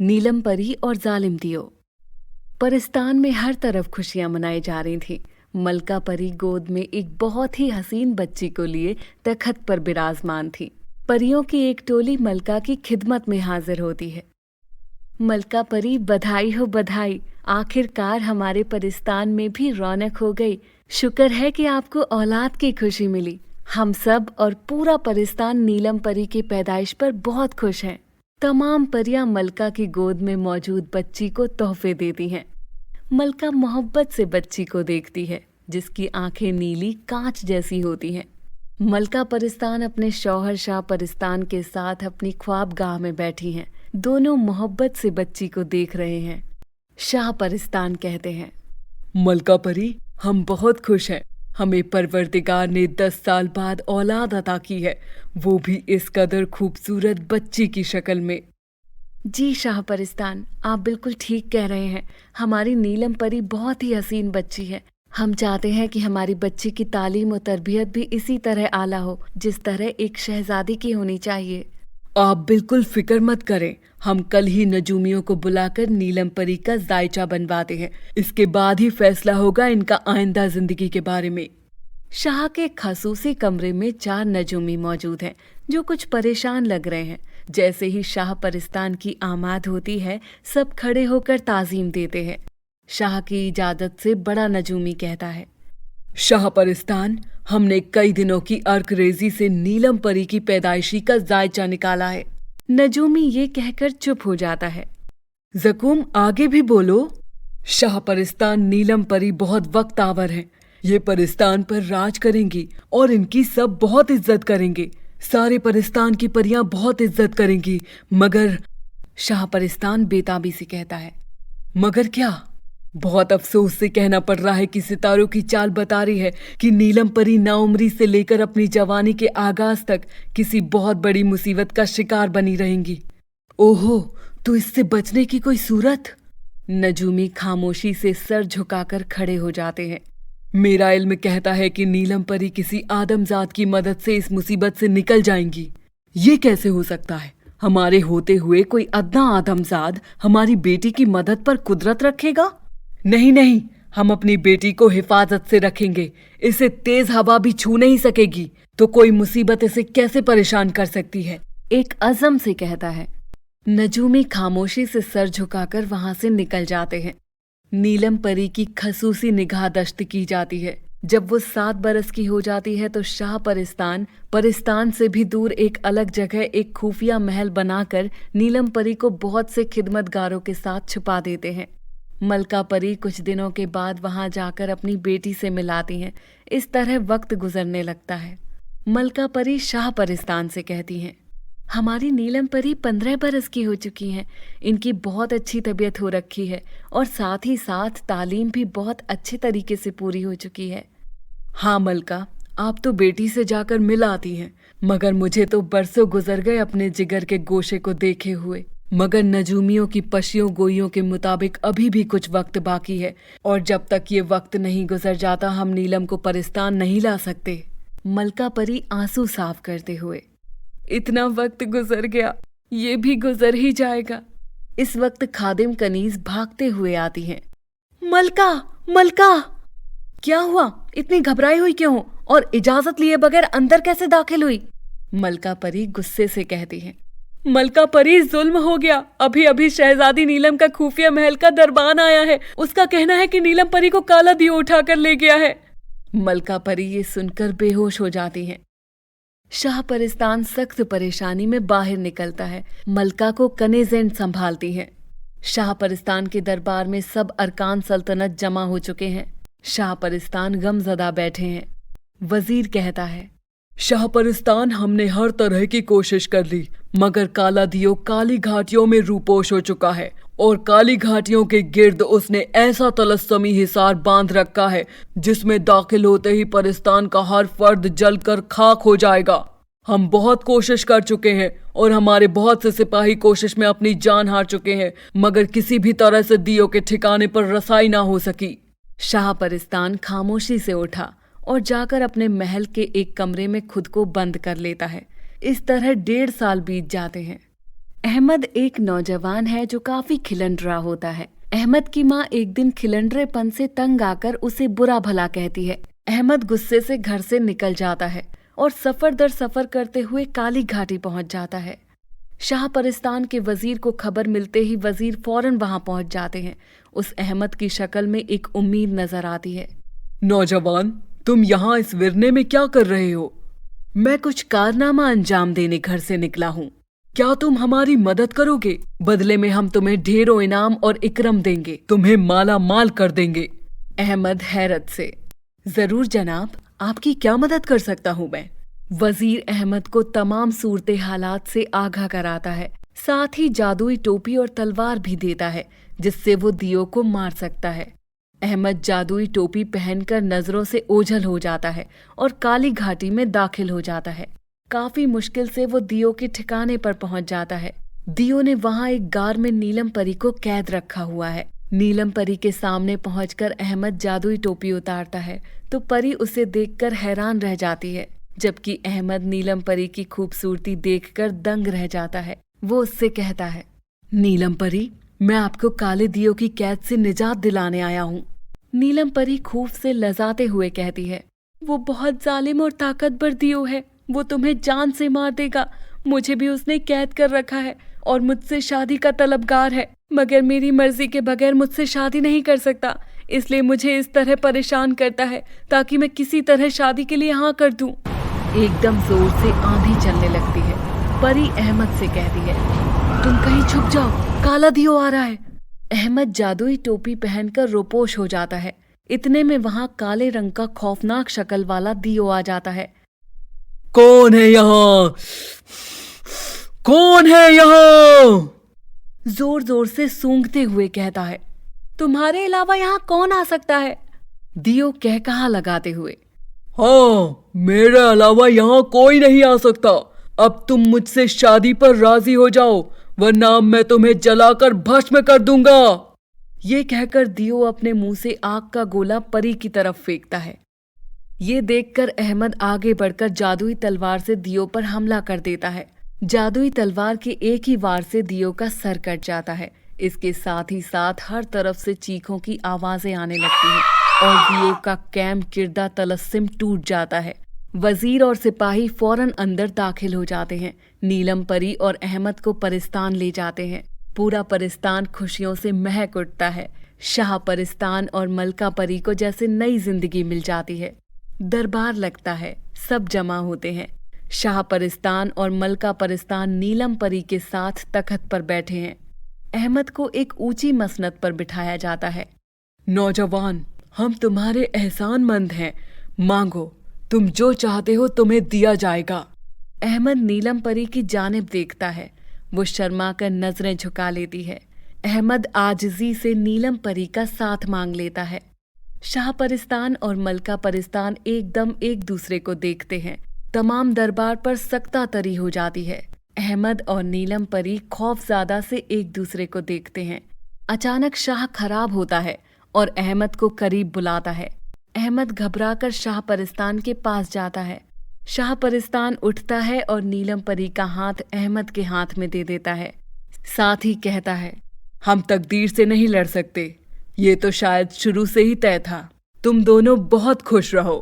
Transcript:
नीलम परी और जालिम दियो। परिस्तान में हर तरफ खुशियां मनाई जा रही थी। मलका परी गोद में एक बहुत ही हसीन बच्ची को लिए तख्त पर विराजमान थी। परियों की एक टोली मलका की खिदमत में हाजिर होती है। मलका परी, बधाई हो बधाई, आखिरकार हमारे परिस्तान में भी रौनक हो गई। शुक्र है कि आपको औलाद की खुशी मिली। हम सब और पूरा परिस्तान नीलम परी की पैदाइश पर बहुत खुश हैं। तमाम परियां मलका की गोद में मौजूद बच्ची को तोहफे देती हैं। मलका मोहब्बत से बच्ची को देखती है, जिसकी आंखें नीली कांच जैसी होती हैं। मलका परिस्तान अपने शौहर शाह परिस्तान के साथ अपनी ख्वाबगाह में बैठी हैं। दोनों मोहब्बत से बच्ची को देख रहे हैं। शाह परिस्तान कहते हैं, मलका परी, हम बहुत खुश हैं। हमें परवरदिगार ने 10 साल बाद औलाद अता की है, वो भी इस कदर खूबसूरत बच्ची की शक्ल में। जी शाह परिस्तान, आप बिल्कुल ठीक कह रहे हैं। हमारी नीलम परी बहुत ही हसीन बच्ची है। हम चाहते हैं कि हमारी बच्ची की तालीम और तरबियत भी इसी तरह आला हो, जिस तरह एक शहजादी की होनी चाहिए। आप बिल्कुल फिक्र मत करें, हम कल ही नजूमियों को बुलाकर नीलम परी का जायचा बनवाते हैं। इसके बाद ही फैसला होगा इनका आइंदा जिंदगी के बारे में। शाह के खसूसी कमरे में 4 नजूमी मौजूद हैं, जो कुछ परेशान लग रहे हैं। जैसे ही शाह परिस्तान की आमाद होती है, सब खड़े होकर ताजीम देते हैं। शाह की इजाजत से बड़ा नजूमी कहता है, शाह परिस्तान, हमने कई दिनों की अर्करेजी से नीलम परी की पैदाइशी का जायचा निकाला है। नजूमी ये कहकर चुप हो जाता है। ज़कूम, आगे भी बोलो। शाह परिस्तान, नीलम परी बहुत वक्त आवर हैं। ये परिस्तान पर राज करेंगी और इनकी सब बहुत इज्जत करेंगे। सारे परिस्तान की परियां बहुत इज्जत करेंगी। मगर शाह परिस्तान बेताबी से कहता है, मगर क्या? बहुत अफसोस से कहना पड़ रहा है कि सितारों की चाल बता रही है कि नीलम परी नाउम्री से लेकर अपनी जवानी के आगाज तक किसी बहुत बड़ी मुसीबत का शिकार बनी रहेंगी। ओहो, तो इससे बचने की कोई सूरत? नजूमी खामोशी से सर झुकाकर खड़े हो जाते हैं। मेरा इल्म कहता है कि नीलम परी किसी आदमजात की मदद से इस मुसीबत से निकल जाएंगी। ये कैसे हो सकता है? हमारे होते हुए कोई अदना आदमजाद हमारी बेटी की मदद पर कुदरत रखेगा? नहीं नहीं, हम अपनी बेटी को हिफाजत से रखेंगे। इसे तेज हवा भी छू नहीं सकेगी, तो कोई मुसीबत इसे कैसे परेशान कर सकती है? एक अज़म से कहता है। नजूमी खामोशी से सर झुकाकर वहां से निकल जाते हैं। नीलम परी की खसूसी निगाहदश्त की जाती है। जब वो 7 बरस की हो जाती है तो शाह परिस्तान से भी दूर एक अलग जगह एक खुफिया महल बनाकर नीलम परी को बहुत से खिदमतगारों के साथ छुपा देते हैं। मलका परी कुछ दिनों के बाद वहां जाकर अपनी बेटी से मिलाती हैं। इस तरह वक्त गुजरने लगता है। मलका परी शाह परिस्तान से कहती हैं, हमारी नीलम परी 15 बरस की हो चुकी हैं। इनकी बहुत अच्छी तबीयत हो रखी है और साथ ही साथ तालीम भी बहुत अच्छे तरीके से पूरी हो चुकी है। हाँ मलका, आप तो बेटी से जाकर मिल आती हैं, मगर मुझे तो बरसों गुजर गए अपने जिगर के गोशे को देखे हुए। मगर नजूमियों की पशियों गोइयों के मुताबिक अभी भी कुछ वक्त बाकी है, और जब तक ये वक्त नहीं गुजर जाता हम नीलम को परिस्तान नहीं ला सकते। मलका परी आंसू साफ करते हुए, इतना वक्त गुजर गया, ये भी गुजर ही जाएगा। इस वक्त खादिम कनीज भागते हुए आती हैं। मलका, मलका, क्या हुआ? इतनी घबराई हुई क्यों हो? और इजाजत लिए बगैर अंदर कैसे दाखिल हुई? मलका परी गुस्से से कहती हैं, मलका परी, जुल्म हो गया। अभी अभी शहजादी नीलम का खुफिया महल का दरबान आया है। उसका कहना है कि नीलम परी को काला दियो उठाकर ले गया है। मलका परी ये सुनकर बेहोश हो जाती हैं। शाह परिस्तान सख्त परेशानी में बाहर निकलता है। मलका को कनेजेंट संभालती है। शाह परिस्तान के दरबार में सब अरकान सल्तनत जमा हो चुके हैं। शाह परिस्तान गमज़दा बैठे हैं। वजीर कहता है, शाह परिस्तान, हमने हर तरह की कोशिश कर ली, मगर काला दियो काली घाटियों में रूपोश हो चुका है और काली घाटियों के गिर्द उसने ऐसा तलस्समी हिसार बांध रखा है जिसमें दाखिल होते ही परिस्तान का हर फर्द जलकर खाक हो जाएगा। हम बहुत कोशिश कर चुके हैं और हमारे बहुत से सिपाही कोशिश में अपनी जान हार चुके हैं, मगर किसी भी तरह से दियो के ठिकाने पर रसाई ना हो सकी। शाह परिस्तान खामोशी से उठा और जाकर अपने महल के एक कमरे में खुद को बंद कर लेता है। इस तरह 1.5 साल बीत जाते हैं। अहमद एक नौजवान है जो काफी खिलंडरा होता है। अहमद की माँ एक दिन खिलंडरेपन से तंग आकर उसे बुरा भला कहती है। अहमद गुस्से से घर से निकल जाता है और सफर दर सफर करते हुए काली घाटी पहुंच जाता है। शाहपरिस्तान के वजीर को खबर मिलते ही वजीर फौरन वहां पहुंच जाते हैं। उस अहमद की शक्ल में एक उम्मीद नजर आती है। नौजवान, तुम यहाँ इस विरने में क्या कर रहे हो? मैं कुछ कारनामा अंजाम देने घर से निकला हूँ। क्या तुम हमारी मदद करोगे? बदले में हम तुम्हें ढेरों इनाम और इकरम देंगे, तुम्हें माला माल कर देंगे। अहमद हैरत से, जरूर जनाब, आपकी क्या मदद कर सकता हूँ मैं? वजीर अहमद को तमाम सूरत हालात से आगाह कराता है, साथ ही जादुई टोपी और तलवार भी देता है जिससे वो दियो को मार सकता है। अहमद जादुई टोपी पहनकर नजरों से ओझल हो जाता है और काली घाटी में दाखिल हो जाता है। काफी मुश्किल से वो दियो के ठिकाने पर पहुंच जाता है। दियो ने वहां एक गार में नीलम परी को कैद रखा हुआ है। नीलम परी के सामने पहुंचकर अहमद जादुई टोपी उतारता है तो परी उसे देखकर हैरान रह जाती है, जबकि अहमद नीलम परी की खूबसूरती देखकर दंग रह जाता है। वो उससे कहता है, नीलम परी, मैं आपको काले दियो की कैद से निजात दिलाने आया हूँ। नीलम परी खूफ से लजाते हुए कहती है, वो बहुत जालिम और ताकतवर दियो है, वो तुम्हें जान से मार देगा। मुझे भी उसने कैद कर रखा है और मुझसे शादी का तलबगार है, मगर मेरी मर्जी के बगैर मुझसे शादी नहीं कर सकता, इसलिए मुझे इस तरह परेशान करता है ताकि मैं किसी तरह शादी के लिए हाँ कर दूं। एकदम जोर से आंधी चलने लगती है। परी अहमद से कहती है, तुम कहीं छुप जाओ, काला दियो आ रहा है। अहमद जादुई टोपी पहनकर रोपोश हो जाता है। इतने में वहां काले रंग का खौफनाक शक्ल वाला दियो आ जाता है। कौन है यहाँ? कौन है यहाँ? जोर जोर से सूंघते हुए कहता है। तुम्हारे अलावा यहाँ कौन आ सकता है? दियो कह कहा लगाते हुए। हाँ, मेरे अलावा यहाँ कोई नहीं आ सकता। अब तुम मुझसे शादी पर राजी हो जाओ, वरना मैं तुम्हें जलाकर भस्म कर दूंगा। ये कहकर दियो अपने मुंह से आग का गोला परी की तरफ फेंकता है। ये देखकर अहमद आगे बढ़कर जादुई तलवार से दियो पर हमला कर देता है। जादुई तलवार के एक ही वार से दियो का सर कट जाता है। इसके साथ ही साथ हर तरफ से चीखों की आवाजें आने लगती हैं और दियो का कैम किरदा तलस्सिम टूट जाता है। वजीर और सिपाही फौरन अंदर दाखिल हो जाते हैं। नीलम परी और अहमद को परिस्तान ले जाते हैं। पूरा परिस्तान खुशियों से महक उठता है। शाह परिस्तान और मलका परी को जैसे नई जिंदगी मिल जाती है। दरबार लगता है, सब जमा होते हैं। शाह परिस्तान और मलका परिस्तान नीलम परी के साथ तख्त पर बैठे हैं। अहमद को एक ऊंची मसनद पर बिठाया जाता है। नौजवान, हम तुम्हारे एहसानमंद हैं, मांगो, तुम जो चाहते हो तुम्हें दिया जाएगा। अहमद नीलम परी की जानिब देखता है। वो शर्मा कर नजरें झुका लेती है। अहमद आजिजी से नीलम परी का साथ मांग लेता है। शाह परिस्तान और मलका परिस्तान एकदम एक दूसरे को देखते हैं। तमाम दरबार पर सख्ता तरी हो जाती है। अहमद और नीलम परी खौफज़दा से एक दूसरे को देखते हैं। अचानक शाह खराब होता है और अहमद को करीब बुलाता है। अहमद घबराकर शाह परिस्तान के पास जाता है। शाह परिस्तान उठता है और नीलम परी का हाथ अहमद के हाथ में दे देता है। साथ ही कहता है, हम तकदीर से नहीं लड़ सकते, ये तो शायद शुरू से ही तय था। तुम दोनों बहुत खुश रहो।